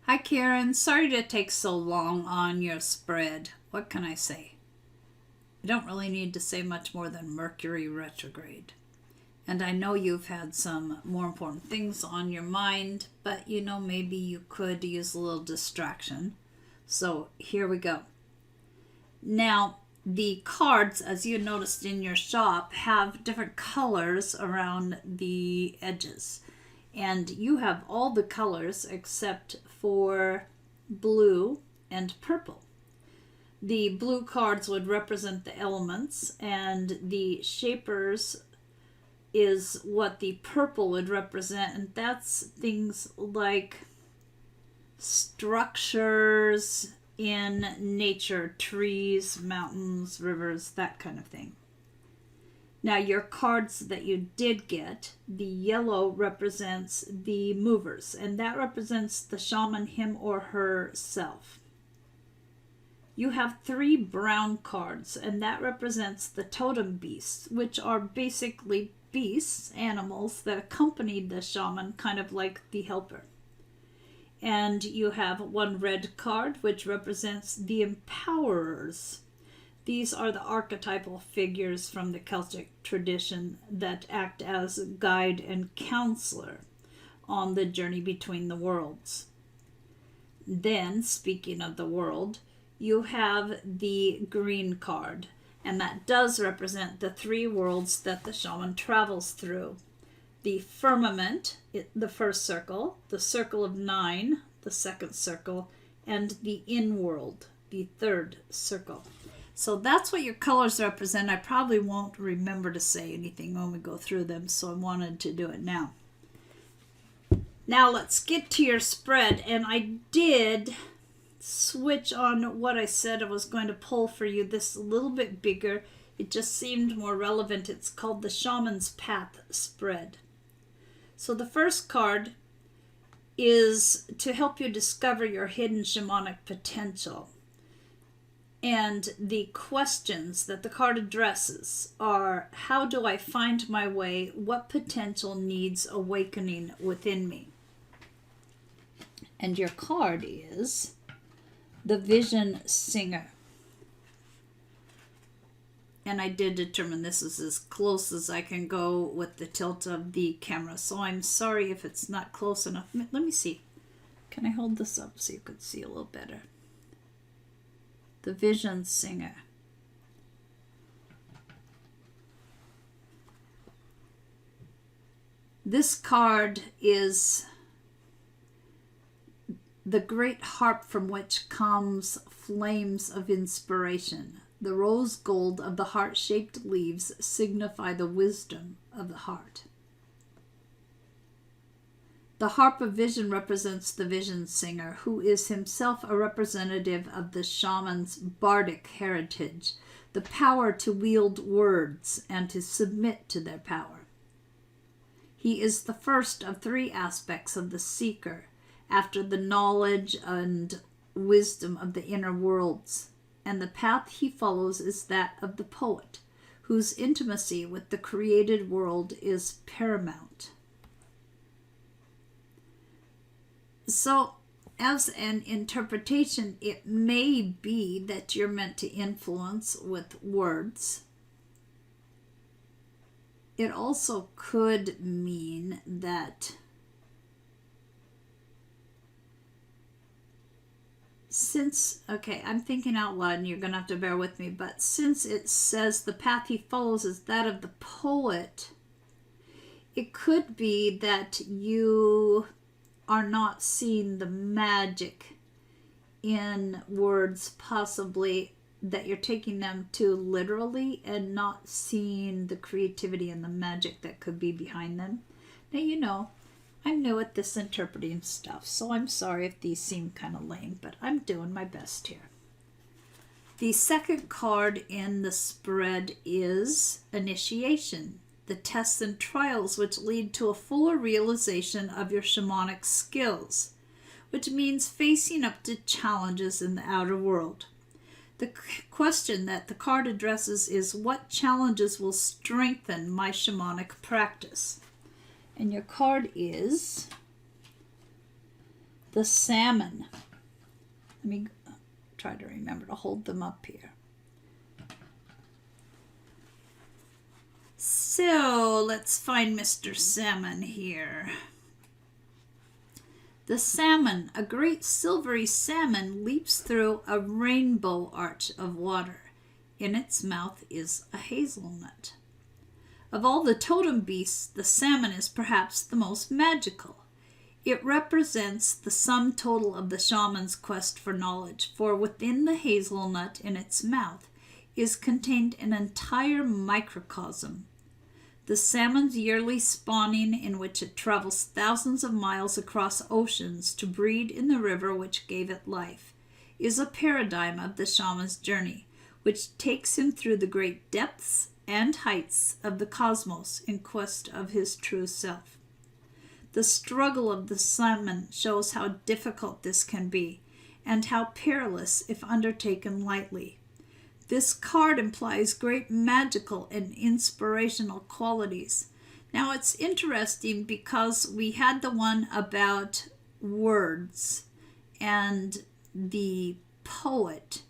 Hi Karen, sorry to take so long on your spread. What can I say? I don't really need to say much more than Mercury retrograde. And I know you've had some more important things on your mind, but maybe you could use a little distraction. So here we go. Now, the cards, as you noticed in your shop, have different colors around the edges. And you have all the colors except for blue and purple. The blue cards would represent the elements, and the shapers is what the purple would represent, and that's things like structures in nature, trees, mountains, rivers, that kind of thing. Now, your cards that you did get, the yellow represents the movers, and that represents the shaman, him or herself. You have 3 brown cards, and that represents the totem beasts, which are basically beasts, animals that accompanied the shaman, kind of like the helper. And you have 1 red card, which represents the empowerers. These are the archetypal figures from the Celtic tradition that act as guide and counselor on the journey between the worlds. Then, speaking of the world, you have the green card, and that does represent the 3 worlds that the shaman travels through. The firmament, the first circle, the circle of 9, the second circle, and the in-world, the third circle. So that's what your colors represent. I probably won't remember to say anything when we go through them, so I wanted to do it now. Now let's get to your spread, and I did switch on what I said I was going to pull for you. This a little bit bigger. It just seemed more relevant. It's called the Shaman's Path spread. So the first card is to help you discover your hidden shamanic potential. And the questions that the card addresses are, how do I find my way? What potential needs awakening within me? And your card is the Vision Singer. And I did determine this is as close as I can go with the tilt of the camera. So I'm sorry if it's not close enough. Let me see. Can I hold this up so you could see a little better? The Vision Singer. This card is the great harp from which comes flames of inspiration. The rose gold of the heart-shaped leaves signify the wisdom of the heart. The harp of vision represents the vision singer, who is himself a representative of the shaman's bardic heritage, the power to wield words and to submit to their power. He is the first of 3 aspects of the seeker, after the knowledge and wisdom of the inner worlds, and the path he follows is that of the poet, whose intimacy with the created world is paramount. So, as an interpretation, it may be that you're meant to influence with words. It also could mean that I'm thinking out loud and you're going to have to bear with me, but since it says the path he follows is that of the poet, it could be that you are not seeing the magic in words, possibly that you're taking them too literally and not seeing the creativity and the magic that could be behind them. Now, I'm new at this interpreting stuff, so I'm sorry if these seem kind of lame, but I'm doing my best here. The second card in the spread is Initiation, the tests and trials which lead to a fuller realization of your shamanic skills, which means facing up to challenges in the outer world. The question that the card addresses is, what challenges will strengthen my shamanic practice? And your card is the salmon. Let me try to remember to hold them up here. So let's find Mr. Salmon here. The salmon, a great silvery salmon, leaps through a rainbow arch of water. In its mouth is a hazelnut. Of all the totem beasts, the salmon is perhaps the most magical. It represents the sum total of the shaman's quest for knowledge, for within the hazelnut in its mouth is contained an entire microcosm. The salmon's yearly spawning, in which it travels thousands of miles across oceans to breed in the river which gave it life, is a paradigm of the shaman's journey, which takes him through the great depths and heights of the cosmos in quest of his true self. The struggle of the salmon shows how difficult this can be, and how perilous if undertaken lightly. This card implies great magical and inspirational qualities. Now it's interesting because we had the one about words and the poet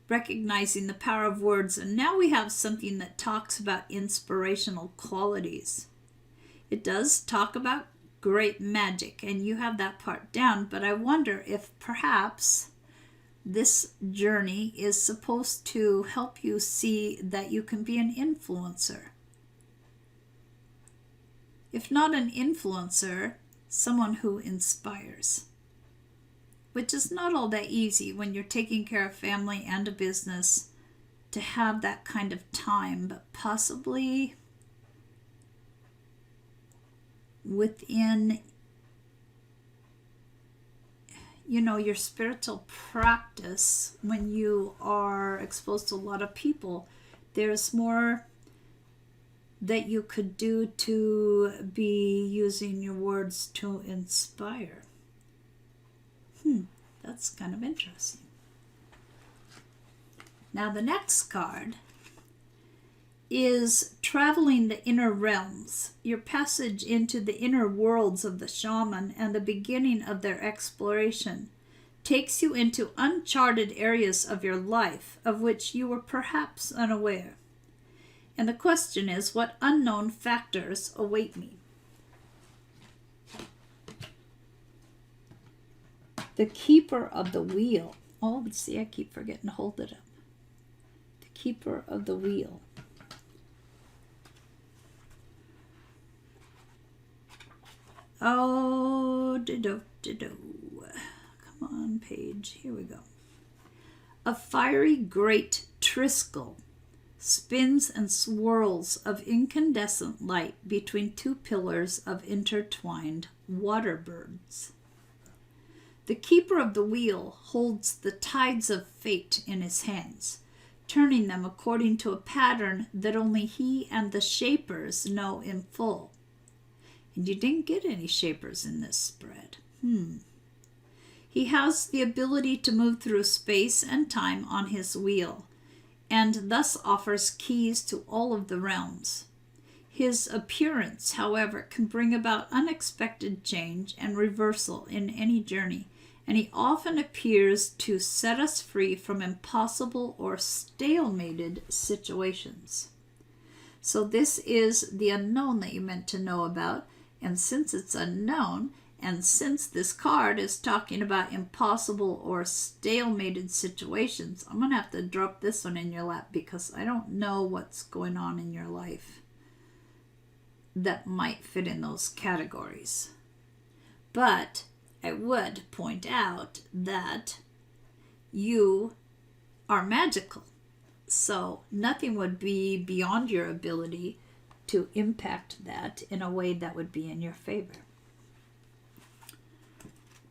recognizing the power of words, and now we have something that talks about inspirational qualities. It does talk about great magic, and you have that part down, but I wonder if perhaps this journey is supposed to help you see that you can be an influencer. If not an influencer, someone who inspires. Which is not all that easy when you're taking care of family and a business to have that kind of time, but possibly within your spiritual practice, when you are exposed to a lot of people, there's more that you could do to be using your words to inspire. That's kind of interesting. Now the next card is traveling the inner realms, your passage into the inner worlds of the shaman and the beginning of their exploration takes you into uncharted areas of your life of which you were perhaps unaware. And the question is, what unknown factors await me? The keeper of the wheel. Oh, see, I keep forgetting to hold it up. The keeper of the wheel. Oh, come on, page. Here we go. A fiery great triskel spins and swirls of incandescent light between two pillars of intertwined water birds. The keeper of the wheel holds the tides of fate in his hands, turning them according to a pattern that only he and the shapers know in full. And you didn't get any shapers in this spread. He has the ability to move through space and time on his wheel, and thus offers keys to all of the realms. His appearance, however, can bring about unexpected change and reversal in any journey, and he often appears to set us free from impossible or stalemated situations. So this is the unknown that you meant to know about, and since it's unknown, and since this card is talking about impossible or stalemated situations, I'm going to have to drop this one in your lap because I don't know what's going on in your life that might fit in those categories. But I would point out that you are magical, so nothing would be beyond your ability to impact that in a way that would be in your favor.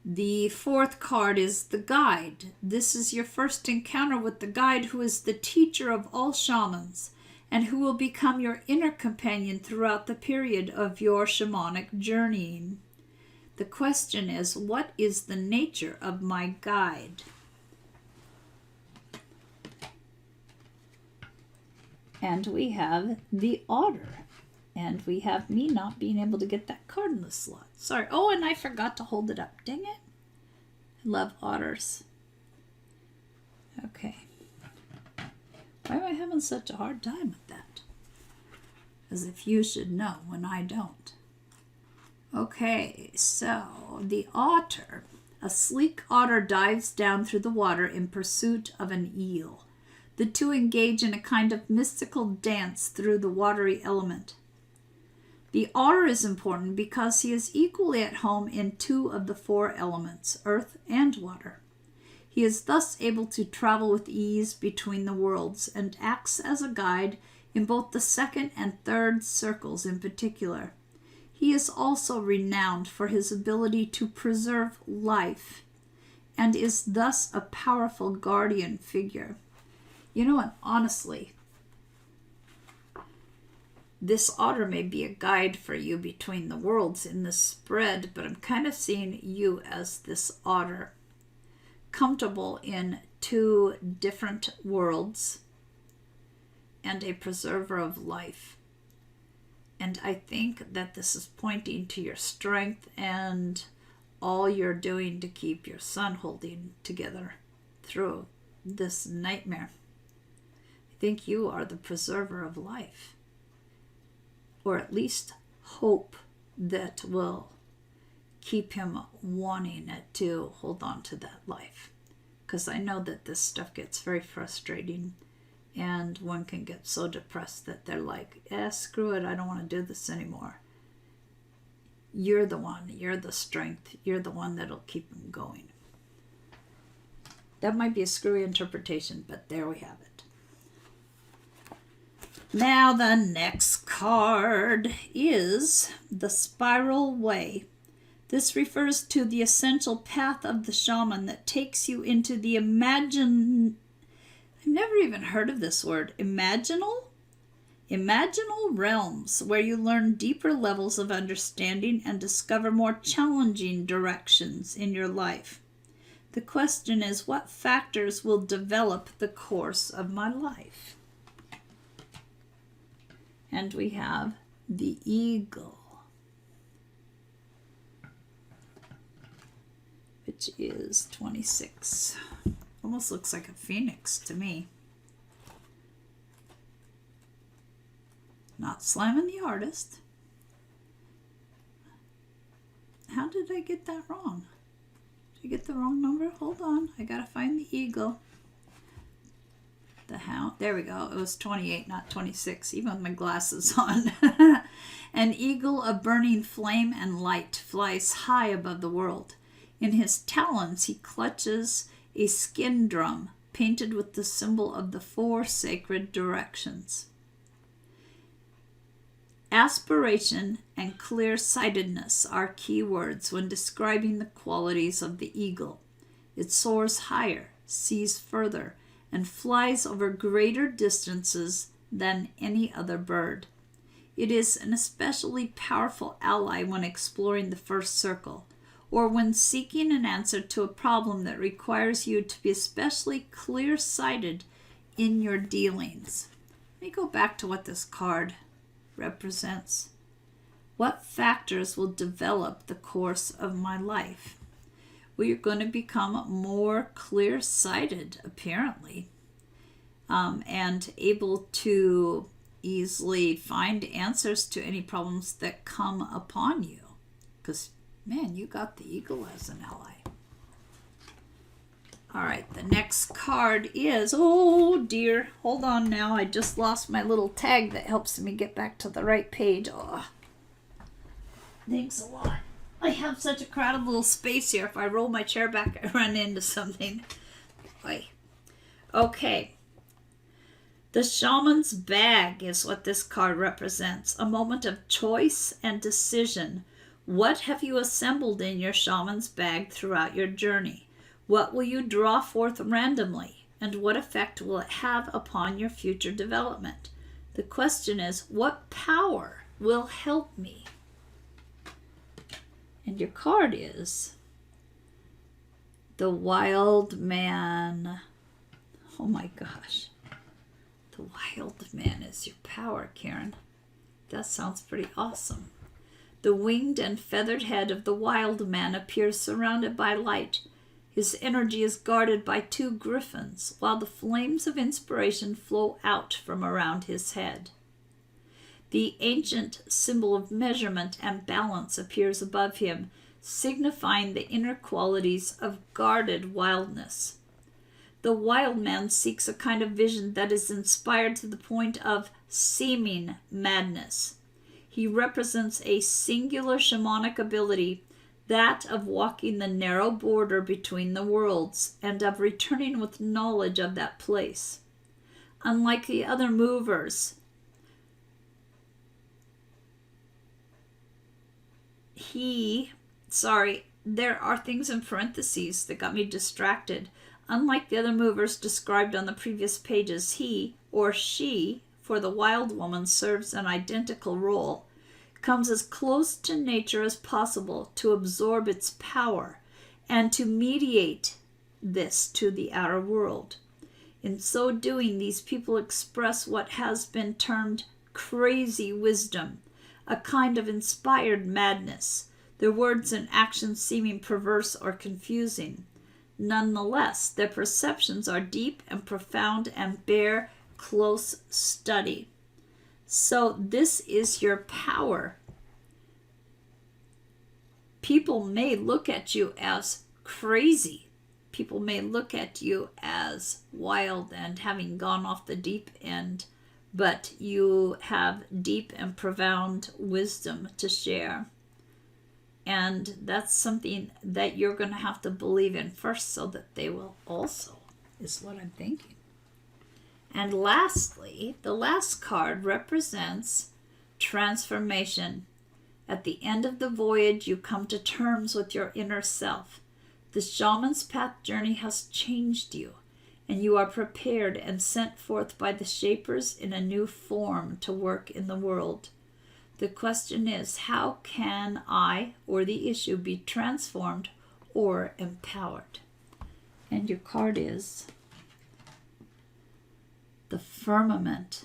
The fourth card is the guide. This is your first encounter with the guide, who is the teacher of all shamans and who will become your inner companion throughout the period of your shamanic journeying. The question is, what is the nature of my guide? And we have the otter. And we have me not being able to get that card in the slot. Sorry. Oh, and I forgot to hold it up. Dang it. I love otters. Okay. Why am I having such a hard time with that? As if you should know when I don't. Okay, so the otter. A sleek otter dives down through the water in pursuit of an eel. The two engage in a kind of mystical dance through the watery element. The otter is important because he is equally at home in two of the four elements, earth and water. He is thus able to travel with ease between the worlds and acts as a guide in both the second and third circles in particular. He is also renowned for his ability to preserve life and is thus a powerful guardian figure. You know what, honestly, this otter may be a guide for you between the worlds in this spread, but I'm kind of seeing you as this otter, comfortable in two different worlds and a preserver of life. And I think that this is pointing to your strength and all you're doing to keep your son holding together through this nightmare. I think you are the preserver of life, or at least hope that will keep him wanting it to hold on to that life. Because I know that this stuff gets very frustrating and one can get so depressed that they're like, screw it, I don't want to do this anymore. You're the one, you're the strength, you're the one that'll keep him going. That might be a screwy interpretation, but there we have it. Now the next card is the Spiral Way. This refers to the essential path of the shaman that takes you into the I've never even heard of this word. Imaginal realms, where you learn deeper levels of understanding and discover more challenging directions in your life. The question is, what factors will develop the course of my life? And we have the eagle, which is 26. Almost looks like a phoenix to me. Not slamming the artist. How did I get that wrong? Did I get the wrong number? Hold on, I gotta find the eagle. The hound, there we go. It was 28, not 26, even with my glasses on. An eagle of burning flame and light flies high above the world. In his talons he clutches a skin drum painted with the symbol of the four sacred directions. Aspiration and clear-sightedness are key words when describing the qualities of the eagle. It soars higher, sees further, and flies over greater distances than any other bird. It is an especially powerful ally when exploring the first circle, or when seeking an answer to a problem that requires you to be especially clear-sighted in your dealings. Let me go back to what this card represents. What factors will develop the course of my life? Well, you're going to become more clear-sighted, apparently, and able to easily find answers to any problems that come upon you. Because, man, you got the eagle as an ally. All right, the next card is, oh dear, hold on now. I just lost my little tag that helps me get back to the right page. Oh, thanks a lot. I have such a crowded little space here. If I roll my chair back, I run into something. Okay. The Shaman's Bag is what this card represents. A moment of choice and decision. What have you assembled in your Shaman's Bag throughout your journey? What will you draw forth randomly? And what effect will it have upon your future development? The question is, what power will help me? And your card is the Wild Man. Oh my gosh. The Wild Man is your power, Karen. That sounds pretty awesome. The winged and feathered head of the Wild Man appears surrounded by light. His energy is guarded by 2 griffins, while the flames of inspiration flow out from around his head. The ancient symbol of measurement and balance appears above him, signifying the inner qualities of guarded wildness. The wild man seeks a kind of vision that is inspired to the point of seeming madness. He represents a singular shamanic ability, that of walking the narrow border between the worlds and of returning with knowledge of that place. Unlike the other movers, there are things in parentheses that got me distracted. Unlike the other movers described on the previous pages, he, or she, for the wild woman serves an identical role, comes as close to nature as possible to absorb its power and to mediate this to the outer world. In so doing, these people express what has been termed crazy wisdom, a kind of inspired madness, their words and actions seeming perverse or confusing. Nonetheless, their perceptions are deep and profound and bear close study. So this is your power. People may look at you as crazy. People may look at you as wild and having gone off the deep end, but you have deep and profound wisdom to share. And that's something that you're going to have to believe in first so that they will also, is what I'm thinking. And lastly, the last card represents transformation. At the end of the voyage, you come to terms with your inner self. The Shaman's Path journey has changed you, and you are prepared and sent forth by the Shapers in a new form to work in the world. The question is, how can I or the issue be transformed or empowered? And your card is the Firmament.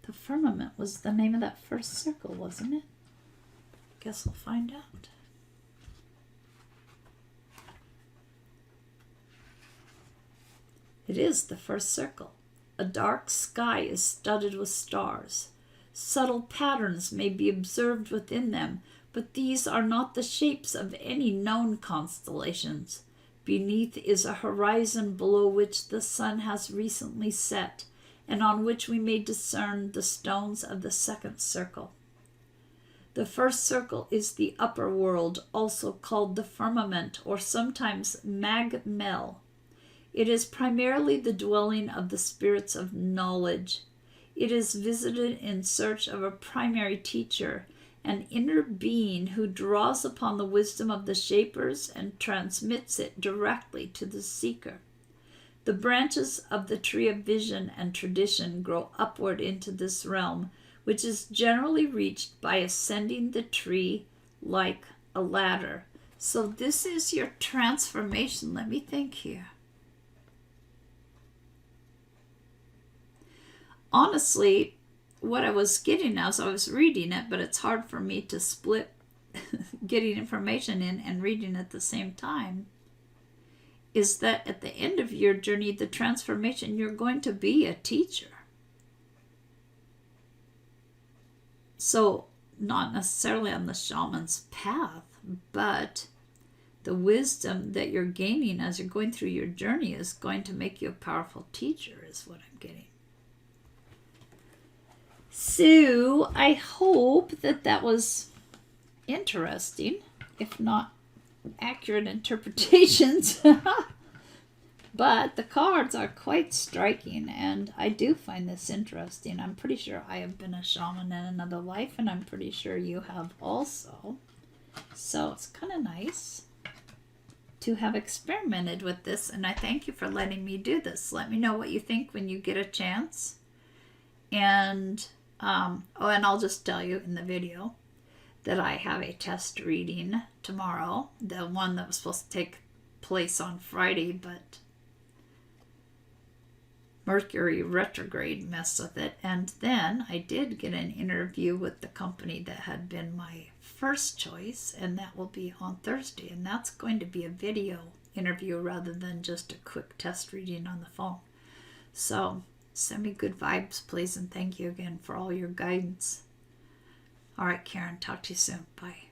The Firmament was the name of that first circle, wasn't it? Guess we'll find out. It is the first circle. A dark sky is studded with stars. Subtle patterns may be observed within them, but these are not the shapes of any known constellations. Beneath is a horizon below which the sun has recently set, and on which we may discern the stones of the second circle. The first circle is the upper world, also called the firmament, or sometimes Mag-Mel. It is primarily the dwelling of the spirits of knowledge. It is visited in search of a primary teacher, an inner being who draws upon the wisdom of the Shapers and transmits it directly to the seeker. The branches of the tree of vision and tradition grow upward into this realm, which is generally reached by ascending the tree like a ladder. So this is your transformation. Let me think here. Honestly, what I was getting as I was reading it, but it's hard for me to split getting information in and reading at the same time, is that at the end of your journey, the transformation, you're going to be a teacher. So not necessarily on the shaman's path, but the wisdom that you're gaining as you're going through your journey is going to make you a powerful teacher, is what I'm getting. So I hope that was interesting, if not accurate interpretations. But the cards are quite striking, and I do find this interesting. I'm pretty sure I have been a shaman in another life, and I'm pretty sure you have also. So it's kind of nice to have experimented with this, and I thank you for letting me do this. Let me know what you think when you get a chance. And and I'll just tell you in the video that I have a test reading tomorrow, the one that was supposed to take place on Friday, but Mercury retrograde messed with it. And then I did get an interview with the company that had been my first choice, and that will be on Thursday, and that's going to be a video interview rather than just a quick test reading on the phone. So send me good vibes, please, and thank you again for all your guidance. All right, Karen, talk to you soon. Bye.